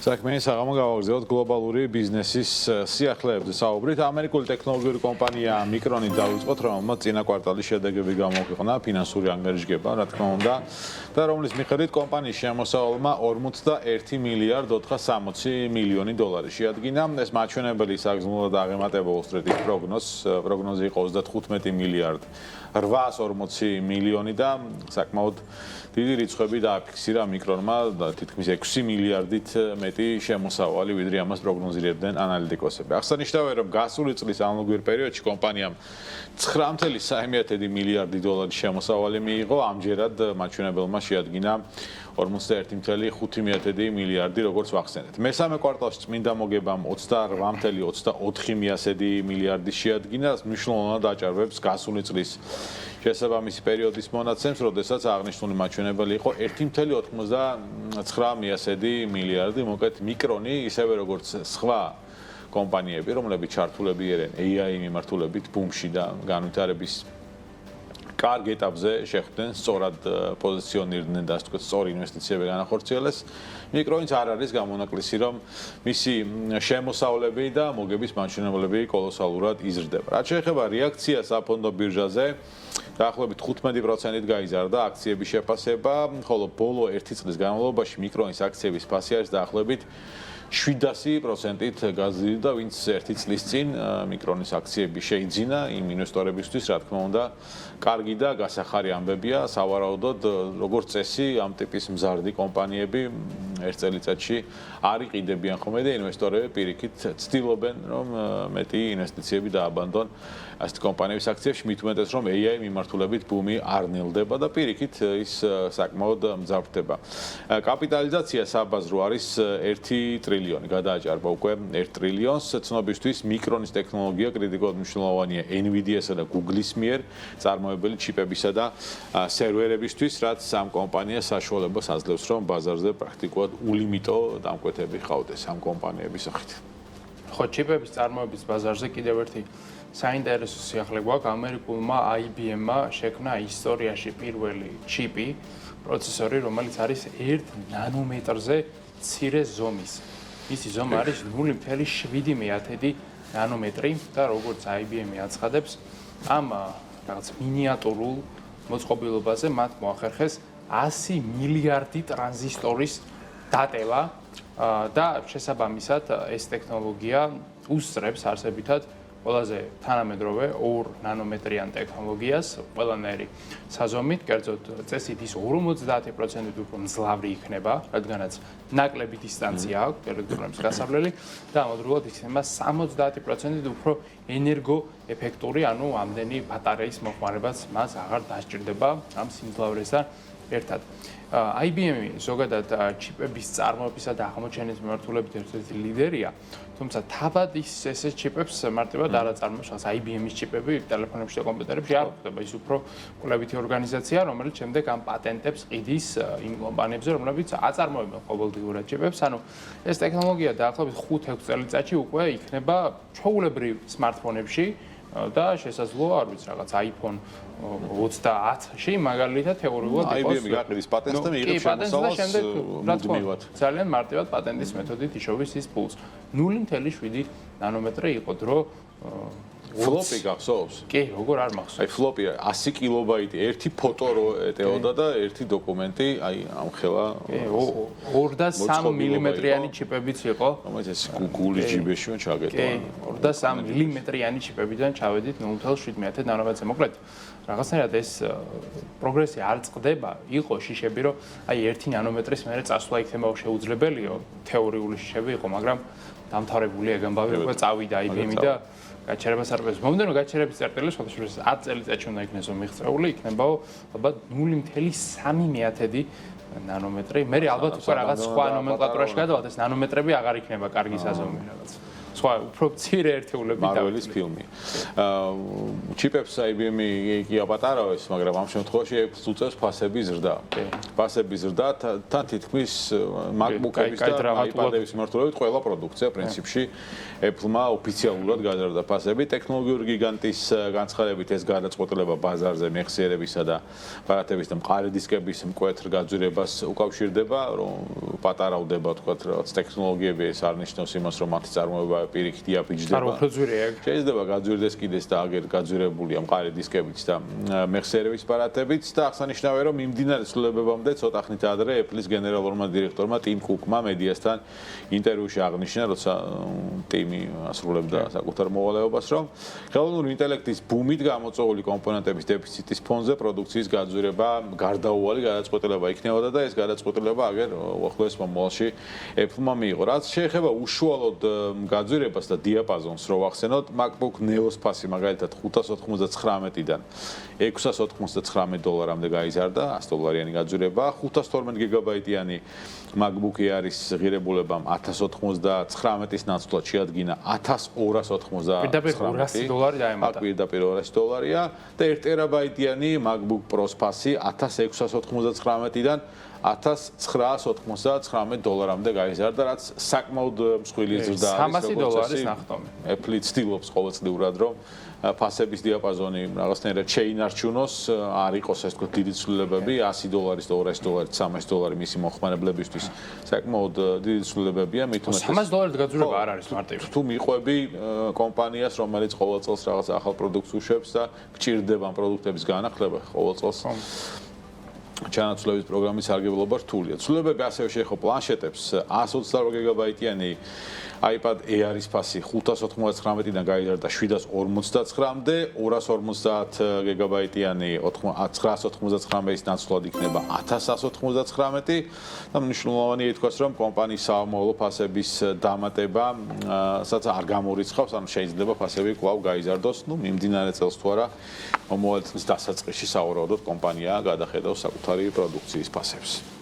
საქმე საღამო გავაგრძელებთ გლობალური ბიზნესის სიახლეებზე საუბრით. ამერიკული ტექნოლოგიური კომპანია მიკრონი დაიწყოთ, რომელმაც წინა კვარტალის შედეგები გამოაქვეყნა ფინანსური ანგარიშგება, რა თქმა უნდა, და რომლის მიხედვით კომპანიის შემოსავალმა 41 მილიარდ 460 მილიონი დოლარი შეადგინა. ეს მაჩვენებელი საგრძნულად აღემატება Wall-Street-ის პროგნოზი იყო 35 მილიარდ 840 მილიონი და საკმაოდ დიდი რიცხვები დააფიქსირა მიკრონმა და თითქმის 6 მილიარდით მეტი შემოსავალი, ვიდრე ამას პროგნოზირებდნენ ანალიტიკოსები. აღსანიშნავია, რომ გასული წლის ანალოგიურ პერიოდში კომპანიამ 9.3 მილიარდი დოლარის შემოსავალი მიიღო, ამჯერად მაჩვენებელმა შეადგინა 41.5 მილიარდი, როგორც ვახსენეთ. მესამე კვარტალში წმინდა მოგებამ 28.24 მილიარდი შეადგინა, მნიშვნელოვნად აჭარბებს გასული წლის შესაბამისი პერიოდის მონაცემს, როდესაც აღნიშნული მაჩვენებელი იყო 1.99 მილიარდი. მოკლედ მიკრონი, ისევე როგორც სხვა კომპანიები, რომლებიც ჩართულები ერენ AI მიმართულებით ბუმში და განვითარების კარგ ეტაპზე შეხვდნენ, სწორად პოზიციონირდნენ და ასე ვთქვათ, სწორი ინვესტიციები განახორციელეს. მიკრონიც არ არის გამონაკლისი, რომ მისი შემოსავლები და მოგების მაჩვენებლები კოლოსალურად იზრდება. რაც შეეხება რეაქციას საფონდო ბირჟაზე, დაახლოებით 15%-ით გაიზარდა აქციების შეფასება, ხოლო ბოლო 1 წლის განმავლობაში მიკრონის აქციების ფასი არის დაახლოებით 700%-ით გაზრდილი და ვინც 1 წლის წინ მიკრონის აქციები შეიძინა იმ ინვესტორებისთვის, რა თქმა უნდა, კარგი და გასახარი ამბებია, სავარაუდოდ, როგორც წესი, ამ ტიპის მზარდი კომპანიები ერთ წელიწადში არ იყიდებიან ხოლმე და ინვესტორები პირიქით ცდილობენ, რომ მეტი ინვესტიციები დააბანდონ ასეთ კომპანიების აქციებში, მით უმეტეს, რომ AI მიმართულებით ბუმი არ ნელდება და პირიქით ის საკმაოდ მძაფრდება. კაპიტალიზაცია საბაზრო არის 1 ტრილიონი, გადააჭარბა უკვე 1 ტრილიონს. ცნობისთვის მიკრონის ტექნოლოგია კრიტიკულად მნიშვნელოვანია NVIDIA-სა და Google-ის მიერ წარმოებული ჩიპებისა და სერვერებისთვის, რაც ამ კომპანიას საშუალებას აძლევს, რომ ბაზარზე პრაქტიკულად ულიმიტო დამკვეთები ჰყავდეს ამ კომპანიების სახით. ხო, ჩიპების წარმოების ბაზარზე კიდევ ერთი საინტერესო სიახლე გვაქვს. ამერიკულმა IBM-მა შექმნა ისტორიაში პირველი ჩიპი, პროცესორი, რომელიც არის 1 ნანომეტრზე მცირე ზომის. მისი ზომა არის 0.7 ნანომეტრი და როგორც IBM-ი აცხადებს, ამ რაღაც მინიატურულ მოწყობილობაზე მათ მოახერხეს 100 მილიარდი ტრანზისტორის დატევა და შესაბამისად ეს ტექნოლოგია უსწრებს არსებითად ყველაზე თანამედროვე 2 ნანომეტრიან ტექნოლოგიას, ყველანაირი საზომით, კერძოდ წესით ის 50%-ით უფრო მძლავრი იქნება, რადგანაც ნაკლები დისტანცია აქვს ელექტრონების გასავლელი და ამავდროულად იქნება 70%-ით უფრო ენერგოეფექტური, ანუ ამდენი ბატარეის მოხმარებაც მას აღარ დასჭირდება ამ სიმძლავრესთან ერთად. IBM-ი ზოგადად ჩიპების წარმოებისა და აღმოჩენის მიმართულებით ერთ-ერთი ლიდერია, თუმცა თავად ეს ჩიპებს მარტივად არ აწარმოებს, ხას IBM-ის ჩიპები ტელეფონებში და კომპიუტერებში არ ხდება, ის უფრო კვლევითი ორგანიზაცია, რომელიც შემდეგ ამ პატენტებს ყიდის იმ კომპანიებზე, რომლებიც აწარმოებენ ყოველდღიურად ჩიპებს. ანუ ეს ტექნოლოგია დაახლოებით 5-6 წელიწადში უკვე იქნება ჩვეულებრივ სმარტფონებში და შესაძლოა, არ ვიცი, რაღაც iPhone 30-ში მაგალითად თეორიულად იყოს. IBM-ი გაყიდის პატენტს და მიიღებს შემოსავალს მუდმივად. ძალიან მარტივად პატენტის მეთოდით იშოვის ის ფულს. 0.7 ნანომეტრი იყო დრო ფლოპი გახსოვს? კი, როგორ არ მახსოვს. აი ფლოპი 100 კილობაიტი, ერთი ფოტო რო ეტეოდა და ერთი დოკუმენტი, აი ამ ხელა 2.3 მმ-იანი ჩიპებიც იყო. რომელიც ეს Google-ის ჯიბეშივე ჩაგეტო. კი, 2.3 მმ-იანი ჩიპებიდან ჩავედით 0.7 ნანომეტრზე. მოკლედ, რაღაცნაირად ეს პროგრესი არ წყდება, იყო შიშები, რომ აი 1 ნანომეტრის მერე წასვლა იქნება შეუძლებელიო, თეორიული შიშები იყო, მაგრამ დამთავრებული ეგამბავი უკვე წავიდა IBM-ი და გაჩერებას არ ყვეს. მომდენო გაჩერების წერტილი შესაძლოა 10 წელიწადში უნდა იქნესო მიღწეული, იქნებაო ალბათ 0.3 ნანომეტრი. მე ალბათ უკვე რაღაც სხვა ნომენკლატურაში გადავალთ, ეს ნანომეტრები აღარ იქნება კარგი საზომი რაღაც. სხვა უფრო მცირე ერთეულები მარველის ფილმი. ჩიპებს IBM-ი კი აპატარავეს, მაგრამ ამ შემთხვევაში Apple-ს უწევს ფასების ზრდა. ფასების ზრდა თან თითქმის MacBook-ების და iPad-ების მიმართულებით ყველა პროდუქცია პრინციპში Apple-მა ოფიციალურად გააზრდა ფასები. ტექნოლოგიური გიგანტის განცხადებით ეს გადაწყვეტილება ბაზარზე მეხსიერებისა და ბარათების და მყარი დისკების მკვეთრ გაძვირებას უკავშირდება, რომ პატარავდება თქვათ რაღაც ტექნოლოგიები ეს არ ნიშნავს იმას, რომ მათი წარმოება პირიქით იაფიჯდება. შეიძლება გაძვირდეს კიდეც და აგერ გაძვირებულია მყარი დისკებიც და მეხსიერების ბარათებიც და აღსანიშნავია, რომ მიმდინარე ცვლილებებამდე ცოტა ხნით ადრე Apple-ის გენერალურმა დირექტორმა ტიმ კუკმა მედიასთან ინტერვიუში აღნიშნა, როცა ტიმი ასრულებდა საკუთარ მოვალეობას, რომ ხელოვნური ინტელექტის ბუმით გამოწვეული კომპონენტების დეფიციტის ფონზე პროდუქციის გაძვირება გარდაუვალი გადაწყვეტილება იქნებოდა და ეს გადაწყვეტილება აგერ უახლოეს მომავალში Apple-მა მიიღო. რაც შეეხება უშუალოდ გაძვირებას და დიაპაზონს, რო ვახსენოთ, MacBook Neo-ს ფასი მაგალითად $599-დან $699-მდე გაიზარდა, $100 გაძვირება, 512 გიგაბაიტიანი MacBook Air-ის ღირებულებამ $1099-ის ნაცვლად შეადგინა $1299. $200 დაემატა. პირდაპირ $200-ია და 1 ტერაბაიტიანი MacBook Pro-ს ფასი $1699-დან $1999-მდე გაიზარდა, რაც საკმაოდ მსხვილი ზრდა არის. $300 ნახტომი. Apple ცდილობს ყოველწლიურად, რომ ფასების დიაპაზონი რაღაცნაირად შეინარჩუნოს, არ იყოს ეს თქო დიდი ცვლილებები, $100 და $200, $300 მისი მოხმარებლებისთვის საკმაოდ დიდი ცვლილებებია, მით უმეტეს $300 გაძვირება არ არის მარტივი. თუ მიყვები კომპანიას, რომელიც ყოველ წელს რაღაც ახალ პროდუქტს უშვებს და გჭირდება ამ პროდუქტების განახლება, ყოველ წელს ჩანაცვლების პროგრამის სარგებლობა რთულია. ცვლილებები ასევე შეეხო პლანშეტებს, 128 გიგაბაიტიანი iPad Air-ის ფასი 599-დან გაიზარდა 759-მდე, 250 გიგაბაიტიანი 999-ის ნაცვლად იქნება 1199 და მნიშვნელოვანია ითქვას, რომ კომპანიის საომავლო ფასების დამატება სადაც არ გამორიცხავს, ანუ შეიძლება ფასები კვლავ გაიზარდოს, მიმდინარე წელს თუ არა, მომავალ წლის დასაწყისში სავარაუდოდ კომპანია გადახედავს საკუთარი პროდუქციის ფასებს.